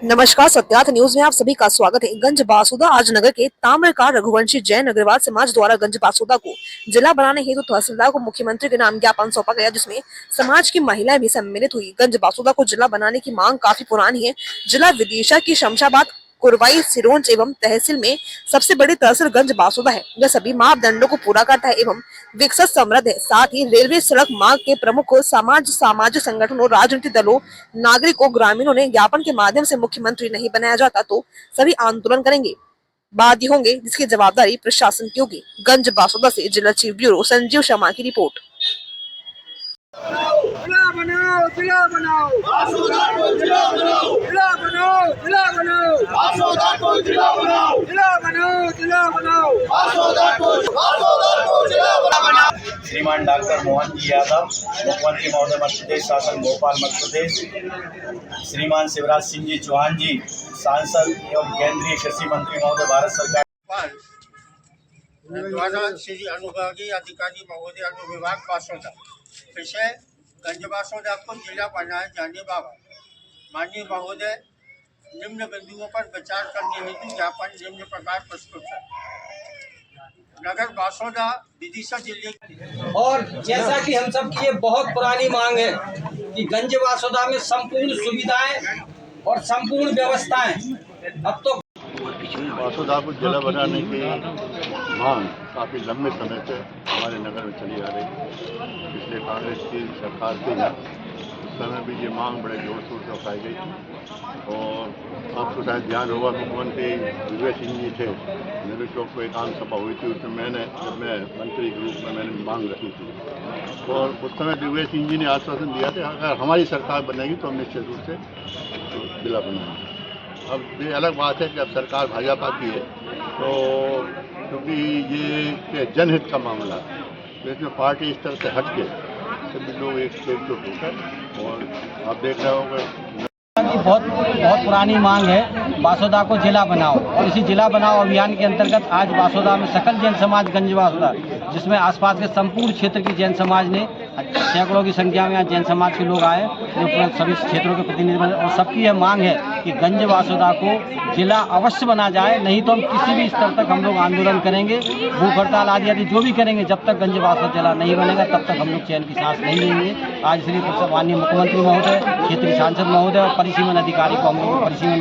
नमस्कार, सत्यार्थ न्यूज में आप सभी का स्वागत है। गंज बासुदा आज नगर के ताम्रकार रघुवंशी जैन अग्रवाल समाज द्वारा गंज बासुदा को जिला बनाने हेतु तहसीलदार को मुख्यमंत्री के नाम ज्ञापन सौंपा गया, जिसमें समाज की महिलाएं भी सम्मिलित हुई। गंज बासुदा को जिला बनाने की मांग काफी पुरानी है। जिला विदिशा की शमशाबाद, कुरवाई, सिरोंज एवं तहसील में सबसे बड़ी तहसील गंज बासुदा है, जो सभी मापदंडों को पूरा करता है एवं विकसित समृद्ध है। साथ ही रेलवे, सड़क मार्ग के प्रमुख सामाजिक संगठनों, राजनीतिक दलों, नागरिकों, ग्रामीणों ने ज्ञापन के माध्यम से मुख्यमंत्री नहीं बनाया जाता तो सभी आंदोलन करेंगे, बाध्य होंगे, जिसकी जवाबदारी प्रशासन की होगी। गंज बासुदा से जिला चीफ ब्यूरो संजीव शर्मा की रिपोर्ट। जिला बनाओ, जिला बनाओ, बासुदा को जिला बनाओ, जिला बनाओ, जिला बनाओ, बासुदा को जिला बनाओ, जिला बनाओ, जिला बनाओ, बासुदा को जिला बनाओ। श्रीमान डॉक्टर मोहन जी यादव, मुख्यमंत्री महोदय मध्य प्रदेश शासन भोपाल मध्य प्रदेश, श्रीमान शिवराज सिंह जी चौहान जी सांसद एवं केंद्रीय कृषि मंत्री महोदय भारत सरकार द्वारा श्री अनुभागीय अधिकारी महोदय अनुविभाग बासुदा विषय गंज बासुदा को जिला बनाए जाने बाबत माननीय महोदय निम्न बिंदुओं पर विचार करने हेतु ज्ञापन निम्न प्रकार प्रस्तुत है। नगर बासुदा विदिशा जिले और जैसा कि हम सब की ये बहुत पुरानी मांग है कि गंज बासुदा में संपूर्ण सुविधाएं और संपूर्ण व्यवस्थाएं अब तो बासुदा को जिला बनाने की मांग काफ़ी लंबे समय से हमारे नगर में चली आ रही है। पिछले कांग्रेस की सरकार थी उस समय भी ये मांग बड़े जोर शोर से उठाई गई और आपको शायद ध्यान होगा, मुख्यमंत्री दिग्विजय सिंह जी थे, नेहरू चौक पर एक आम सभा हुई थी। उसमें जब मैं मंत्री के रूप में मैंने मांग रखी थी और उस समय दिग्विजय सिंह जी ने आश्वासन दिया था अगर हमारी सरकार बनेगी तो हम निश्चित रूप से जिला बनाएंगे। अब ये अलग बात है कि अब सरकार भाजपा की है, तो क्योंकि ये जनहित का मामला है तो इसमें पार्टी स्तर से हट के सभी लोग एक एकजुट होकर, और आप देख रहे होंगे बहुत पुरानी मांग है बासुदा को जिला बनाओ, और इसी जिला बनाओ अभियान के अंतर्गत आज बासुदा में सकल जैन समाज गंज बासुदा, जिसमें आसपास के संपूर्ण क्षेत्र की जैन समाज ने सैकड़ों की संख्या में आज जैन समाज के लोग आए, जो सभी क्षेत्रों के प्रतिनिधि बने, और सबकी यह मांग है कि गंज बासुदा को जिला अवश्य बना जाए, नहीं तो हम किसी भी स्तर तक हम लोग आंदोलन करेंगे, भूख हड़ताल आदि जो भी करेंगे। जब तक गंज बासुदा जिला नहीं बनेगा तब तक हम लोग चैन की सांस नहीं लेंगे। आज इसलिए माननीय मुख्यमंत्री महोदय, क्षेत्रीय सांसद महोदय और परिसीमन अधिकारी को हम लोग परिसीमन